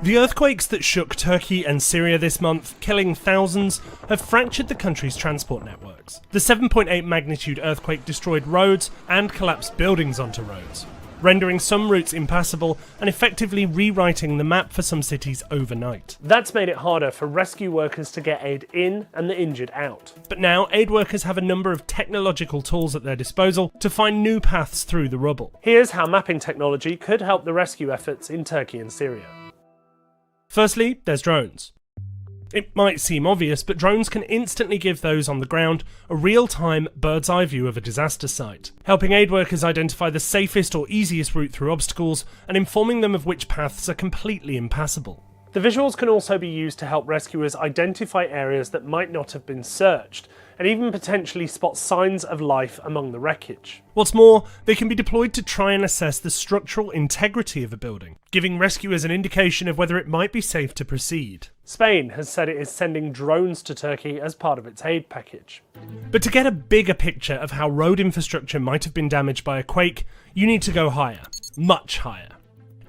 The earthquakes that shook Turkey and Syria this month, killing thousands, have fractured the country's transport networks. The 7.8 magnitude earthquake destroyed roads and collapsed buildings onto roads, rendering some routes impassable and effectively rewriting the map for some cities overnight. That's made it harder for rescue workers to get aid in and the injured out. But now, aid workers have a number of technological tools at their disposal to find new paths through the rubble. Here's how mapping technology could help the rescue efforts in Turkey and Syria. Firstly, there's drones. It might seem obvious, but drones can instantly give those on the ground a real-time bird's-eye view of a disaster site, helping aid workers identify the safest or easiest route through obstacles and informing them of which paths are completely impassable. The visuals can also be used to help rescuers identify areas that might not have been searched, and even potentially spot signs of life among the wreckage. What's more, they can be deployed to try and assess the structural integrity of a building, giving rescuers an indication of whether it might be safe to proceed. Spain has said it is sending drones to Turkey as part of its aid package. But to get a bigger picture of how road infrastructure might have been damaged by a quake, you need to go higher, much higher.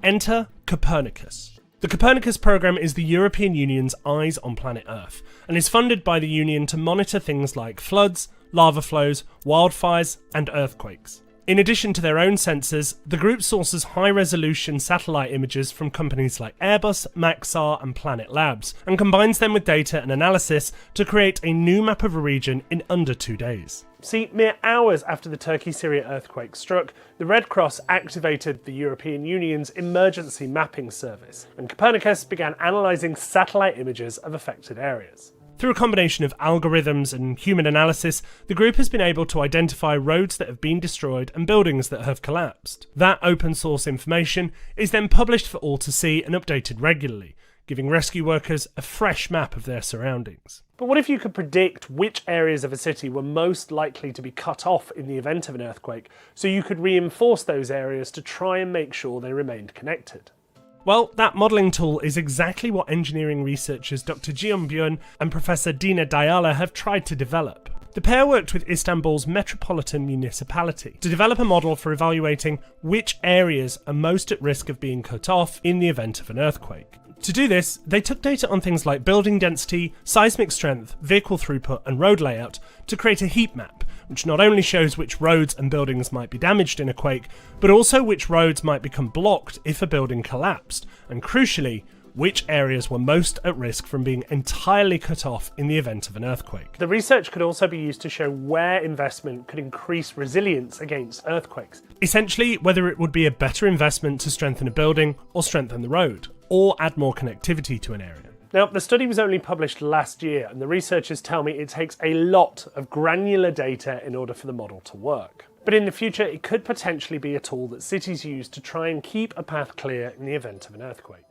Enter Copernicus. The Copernicus programme is the European Union's eyes on planet Earth, and is funded by the Union to monitor things like floods, lava flows, wildfires, and earthquakes. In addition to their own sensors, the group sources high-resolution satellite images from companies like Airbus, Maxar, and Planet Labs, and combines them with data and analysis to create a new map of a region in under 2 days. See, mere hours after the Turkey-Syria earthquake struck, the Red Cross activated the European Union's emergency mapping service, and Copernicus began analysing satellite images of affected areas. Through a combination of algorithms and human analysis, the group has been able to identify roads that have been destroyed and buildings that have collapsed. That open source information is then published for all to see and updated regularly, giving rescue workers a fresh map of their surroundings. But what if you could predict which areas of a city were most likely to be cut off in the event of an earthquake, so you could reinforce those areas to try and make sure they remained connected? Well, that modelling tool is exactly what engineering researchers Dr. Cihan Björn and Professor Dina Dayala have tried to develop. The pair worked with Istanbul's metropolitan municipality to develop a model for evaluating which areas are most at risk of being cut off in the event of an earthquake. To do this, they took data on things like building density, seismic strength, vehicle throughput, and road layout to create a heat map, which not only shows which roads and buildings might be damaged in a quake, but also which roads might become blocked if a building collapsed, and crucially, which areas were most at risk from being entirely cut off in the event of an earthquake. The research could also be used to show where investment could increase resilience against earthquakes. Essentially, whether it would be a better investment to strengthen a building or strengthen the road, or add more connectivity to an area. Now, the study was only published last year, and the researchers tell me it takes a lot of granular data in order for the model to work. But in the future, it could potentially be a tool that cities use to try and keep a path clear in the event of an earthquake.